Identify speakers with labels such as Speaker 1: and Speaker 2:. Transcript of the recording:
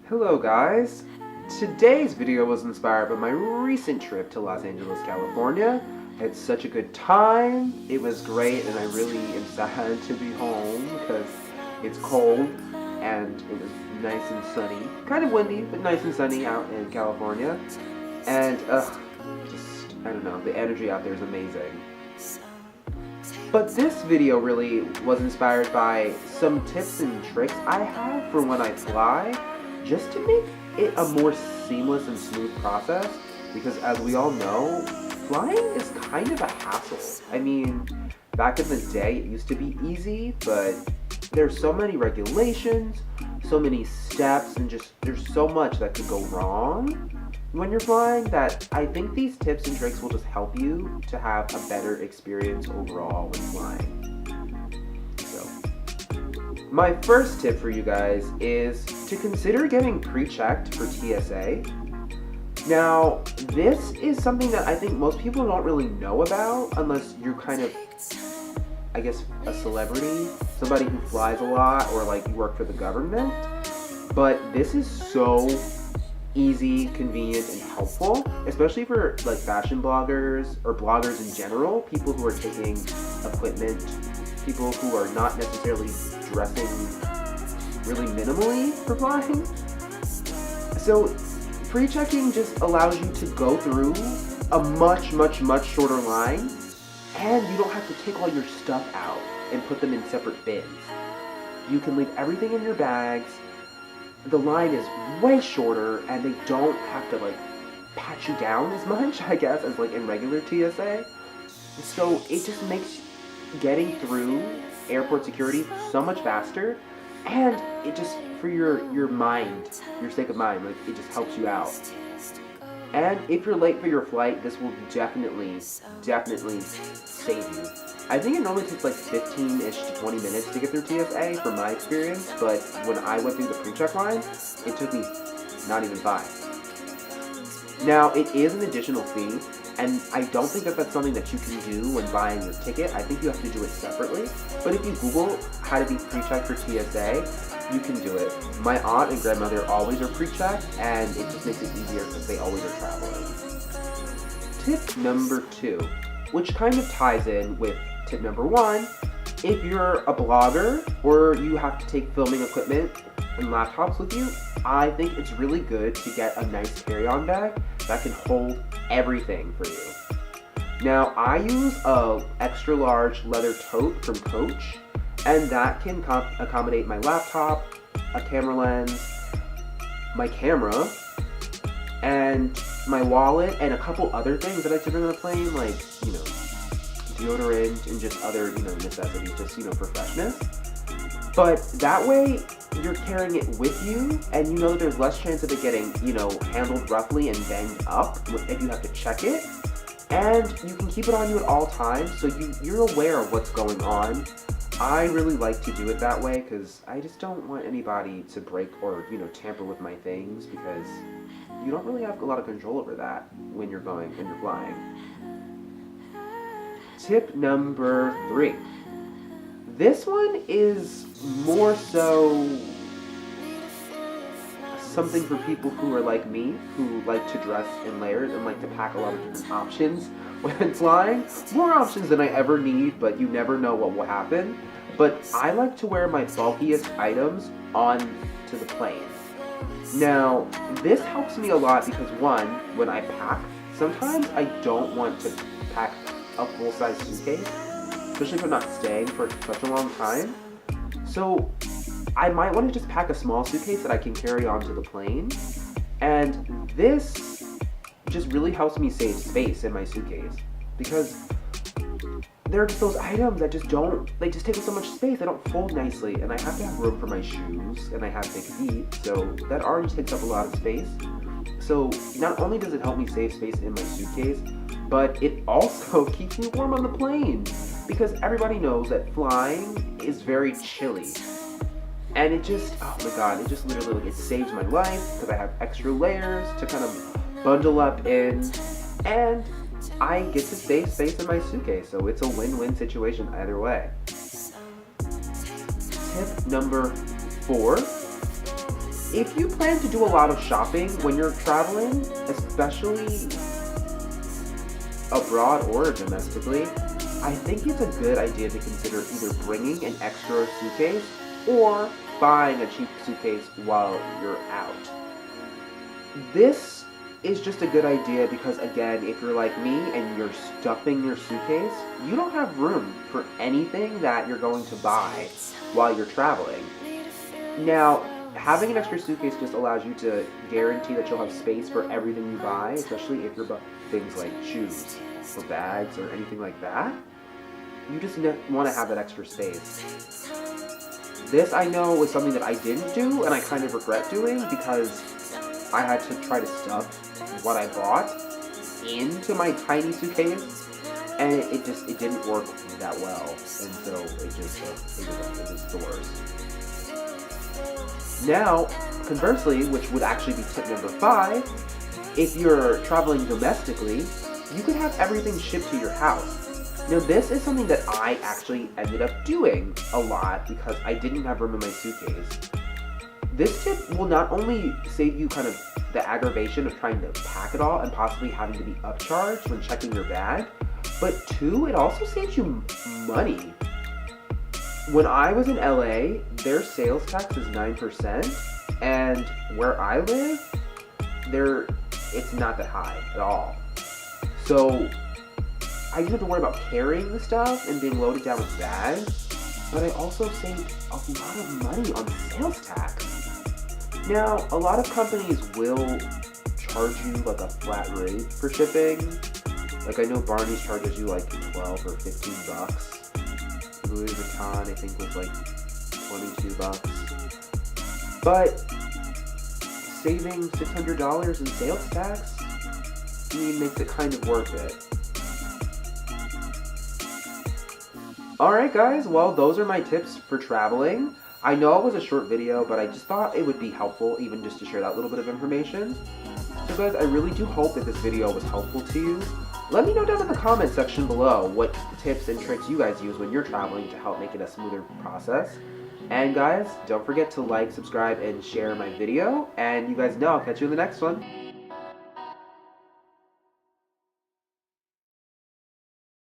Speaker 1: Hello guys! Today's video was inspired by my recent trip to Los Angeles, California. I had such a good time. It was great and I really am sad to be home because it's cold and it was nice and sunny. Kind of windy, but nice and sunny out in California. And I don't know, the energy out there is amazing. But this video really was inspired by some tips and tricks I have for when I fly, just to make it a more seamless and smooth process, because as we all know, flying is kind of a hassle. I mean, back in the day it used to be easy, but there's so many regulations, so many steps, and just there's so much that could go wrong when you're flying that I think these tips and tricks will just help you to have a better experience overall when flying. My first tip for you guys is to consider getting pre-checked for TSA. Now, this is something that I think most people don't really know about unless you're kind of, I guess, a celebrity, somebody who flies a lot, or like you work for the government. But this is so easy, convenient, and helpful, especially for like fashion bloggers or bloggers in general, people who are taking equipment, people who are not necessarily dressing really minimally for flying. So pre-checking just allows you to go through a much shorter line, and you don't have to take all your stuff out and put them in separate bins. You can leave everything in your bags. The line is way shorter, and they don't have to like pat you down as much, I guess, as like in regular TSA. So it just makes getting through airport security so much faster, and it just, for your mind, your sake of mind, like it just helps you out. And if you're late for your flight, this will definitely save you. I think it normally takes like 15-ish to 20 minutes to get through TSA from my experience, but when I went through the pre-check line, it took me not even 5. Now, it is an additional fee, and I don't think that that's something that you can do when buying your ticket. I think you have to do it separately. But if you Google how to be pre-checked for TSA, you can do it. My aunt and grandmother always are pre-checked, and it just makes it easier because they always are traveling. Tip number 2, which kind of ties in with tip number 1. If you're a blogger or you have to take filming equipment and laptops with you, I think it's really good to get a nice carry-on bag that can hold everything for you. Now, I use a extra large leather tote from Coach, and that can accommodate my laptop, a camera lens, my camera, and my wallet, and a couple other things that I can bring on the plane, like, deodorant and just other, necessities, just, for freshness. But that way, you're carrying it with you, and you know that there's less chance of it getting, handled roughly and banged up if you have to check it. And you can keep it on you at all times, so you're aware of what's going on. I really like to do it that way because I just don't want anybody to break or, tamper with my things, because you don't really have a lot of control over that when you're flying. Tip number 3. This one is more so something for people who are like me, who like to dress in layers and like to pack a lot of different options when flying. More options than I ever need, but you never know what will happen. But I like to wear my bulkiest items onto the plane. Now, this helps me a lot because, one, when I pack, sometimes I don't want to pack a full-size suitcase, especially if I'm not staying for such a long time. So I might want to just pack a small suitcase that I can carry onto the plane, and this just really helps me save space in my suitcase, because there are just those items that they just take up so much space. They don't fold nicely, and I have to have room for my shoes, and I have big feet, so that already takes up a lot of space. So not only does it help me save space in my suitcase, but it also keeps me warm on the plane, because everybody knows that flying is very chilly. And it just, oh my god, it just literally, it saves my life because I have extra layers to kind of bundle up in, and I get to save space in my suitcase, so it's a win-win situation either way. Tip number 4 if you plan to do a lot of shopping when you're traveling, especially abroad or domestically, I think it's a good idea to consider either bringing an extra suitcase or buying a cheap suitcase while you're out. This is just a good idea because, again, if you're like me and you're stuffing your suitcase, you don't have room for anything that you're going to buy while you're traveling. Now, having an extra suitcase just allows you to guarantee that you'll have space for everything you buy, especially if you're buying things like shoes or bags or anything like that. You just want to have that extra space. This, I know, was something that I didn't do and I kind of regret doing because I had to try to stuff what I bought into my tiny suitcase, and it didn't work that well, and so it was the worst. Now, conversely, which would actually be tip number 5, if you're traveling domestically, you could have everything shipped to your house. Now, this is something that I actually ended up doing a lot because I didn't have room in my suitcase. This tip will not only save you kind of the aggravation of trying to pack it all and possibly having to be upcharged when checking your bag, but 2, it also saves you money. When I was in LA, their sales tax is 9%, and where I live, it's not that high at all. So I didn't have to worry about carrying the stuff and being loaded down with bags, but I also saved a lot of money on sales tax. Now, a lot of companies will charge you like a flat rate for shipping. Like I know Barney's charges you like 12 or 15 bucks. Louis Vuitton, I think, was like 22 bucks. But saving $600 in sales tax, makes it kind of worth it. Alright guys, well those are my tips for traveling. I know it was a short video, but I just thought it would be helpful even just to share that little bit of information. So guys, I really do hope that this video was helpful to you. Let me know down in the comment section below what tips and tricks you guys use when you're traveling to help make it a smoother process. And guys, don't forget to like, subscribe, and share my video. And you guys know I'll catch you in the next one.